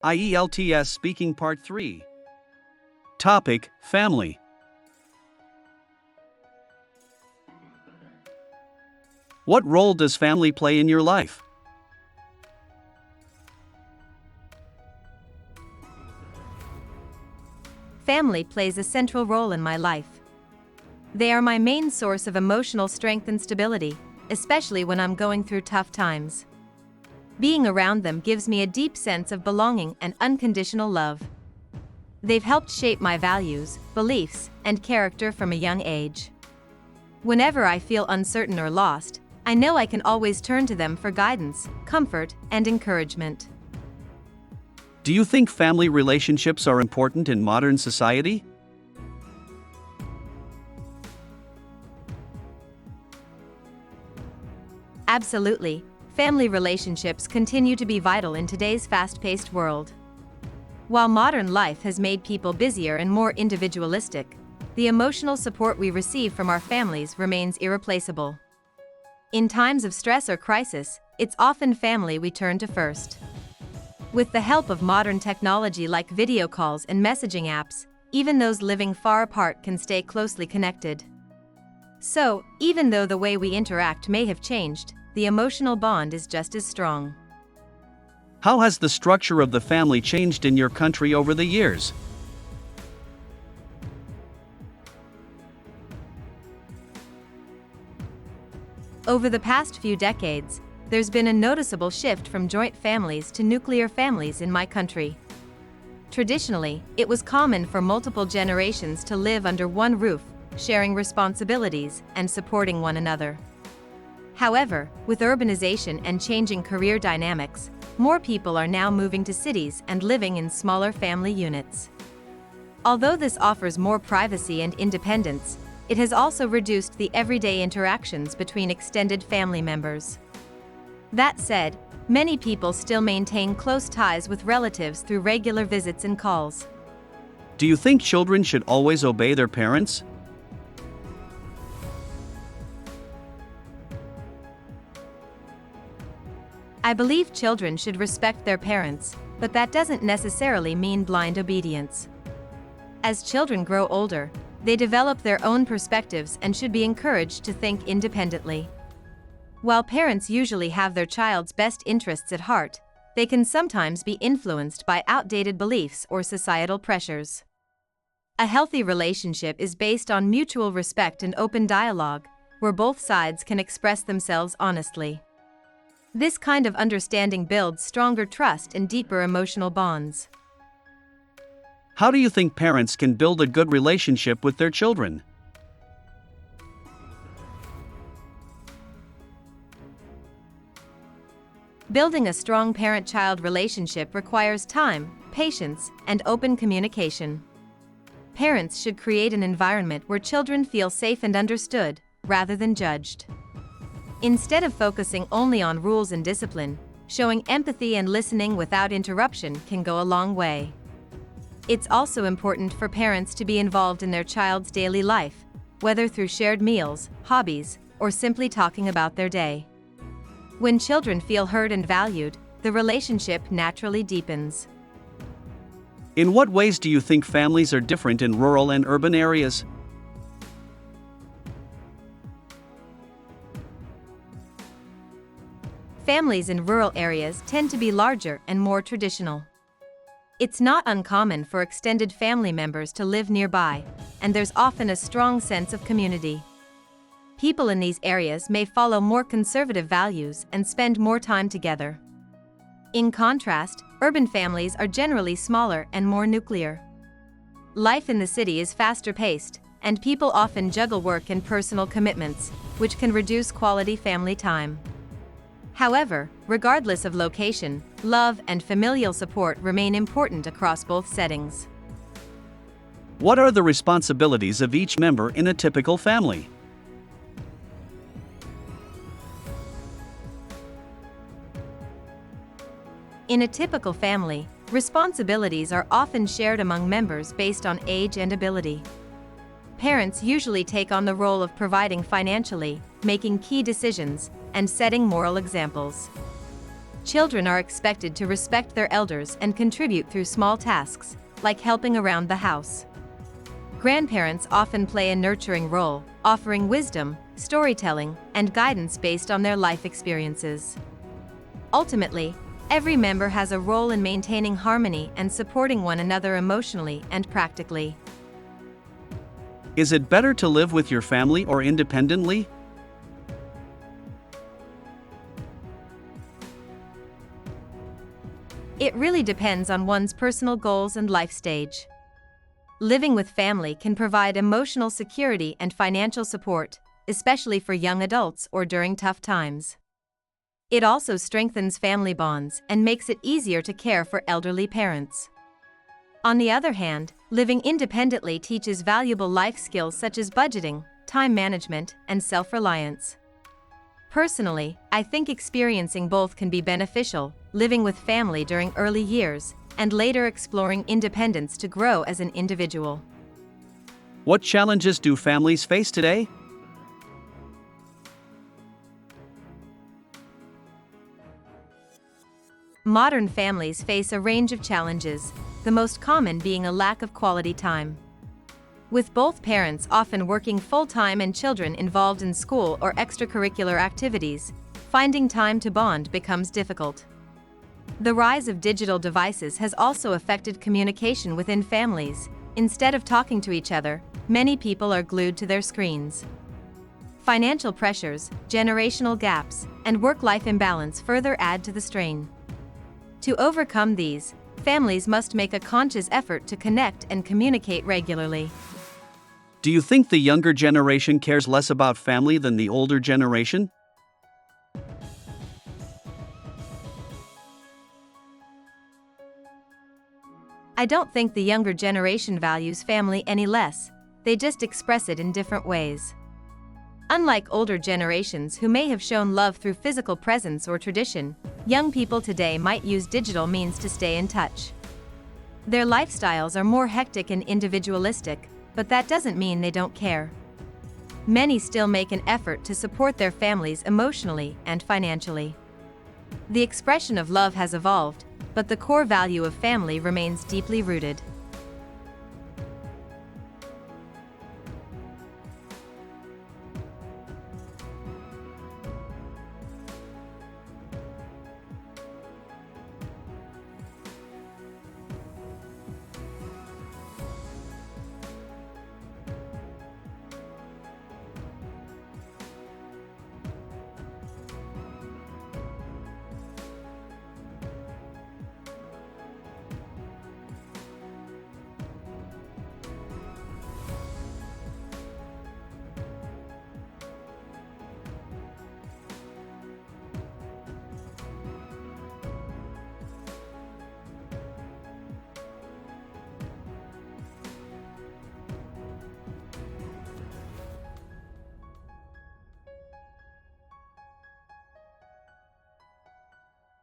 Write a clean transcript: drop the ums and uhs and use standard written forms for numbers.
IELTS Speaking Part 3. Topic: Family. What role does family play in your life? Family plays a central role in my life. They are my main source of emotional strength and stability, especially when I'm going through tough times. Being around them gives me a deep sense of belonging and unconditional love. They've helped shape my values, beliefs, and character from a young age. Whenever I feel uncertain or lost, I know I can always turn to them for guidance, comfort, and encouragement. Do you think family relationships are important in modern society? Absolutely, family relationships continue to be vital in today's fast-paced world. While modern life has made people busier and more individualistic, the emotional support we receive from our families remains irreplaceable. In times of stress or crisis, it's often family we turn to first. With the help of modern technology like video calls and messaging apps, even those living far apart can stay closely connected. So, even though the way we interact may have changed, the emotional bond is just as strong. How has the structure of the family changed in your country over the years? Over the past few decades, there's been a noticeable shift from joint families to nuclear families in my country. Traditionally, it was common for multiple generations to live under one roof, sharing responsibilities and supporting one another. However, with urbanization and changing career dynamics, more people are now moving to cities and living in smaller family units. Although this offers more privacy and independence, it has also reduced the everyday interactions between extended family members. That said, many people still maintain close ties with relatives through regular visits and calls. Do you think children should always obey their parents? I believe children should respect their parents, but that doesn't necessarily mean blind obedience. As children grow older, they develop their own perspectives and should be encouraged to think independently. While parents usually have their child's best interests at heart, they can sometimes be influenced by outdated beliefs or societal pressures. A healthy relationship is based on mutual respect and open dialogue, where both sides can express themselves honestly. This kind of understanding builds stronger trust and deeper emotional bonds. How do you think parents can build a good relationship with their children? Building a strong parent-child relationship requires time, patience, and open communication. Parents should create an environment where children feel safe and understood, rather than judged. Instead of focusing only on rules and discipline, showing empathy and listening without interruption can go a long way. It's also important for parents to be involved in their child's daily life, whether through shared meals, hobbies, or simply talking about their day. When children feel heard and valued, the relationship naturally deepens. In what ways do you think families are different in rural and urban areas? Families in rural areas tend to be larger and more traditional. It's not uncommon for extended family members to live nearby, and there's often a strong sense of community. People in these areas may follow more conservative values and spend more time together. In contrast, urban families are generally smaller and more nuclear. Life in the city is faster paced, and people often juggle work and personal commitments, which can reduce quality family time. However, regardless of location, love and familial support remain important across both settings. What are the responsibilities of each member in a typical family? In a typical family, responsibilities are often shared among members based on age and ability. Parents usually take on the role of providing financially, making key decisions, and setting moral examples. children are expected to respect their elders and contribute through small tasks, like helping around the house. Grandparents often play a nurturing role, offering wisdom, storytelling, and guidance based on their life experiences. Ultimately, every member has a role in maintaining harmony and supporting one another emotionally and practically. Is it better to live with your family or independently? It really depends on one's personal goals and life stage. Living with family can provide emotional security and financial support, especially for young adults or during tough times. It also strengthens family bonds and makes it easier to care for elderly parents. On the other hand, living independently teaches valuable life skills such as budgeting, time management, and self-reliance. Personally, I think experiencing both can be beneficial, living with family during early years, and later exploring independence to grow as an individual. What challenges do families face today? Modern families face a range of challenges, the most common being a lack of quality time. With both parents often working full-time and children involved in school or extracurricular activities, finding time to bond becomes difficult. The rise of digital devices has also affected communication within families. Instead of talking to each other, many people are glued to their screens. Financial pressures, generational gaps, and work-life imbalance further add to the strain. To overcome these, families must make a conscious effort to connect and communicate regularly. Do you think the younger generation cares less about family than the older generation? I don't think the younger generation values family any less, they just express it in different ways. Unlike older generations who may have shown love through physical presence or tradition, young people today might use digital means to stay in touch. Their lifestyles are more hectic and individualistic, but that doesn't mean they don't care. Many still make an effort to support their families emotionally and financially. The expression of love has evolved, but the core value of family remains deeply rooted.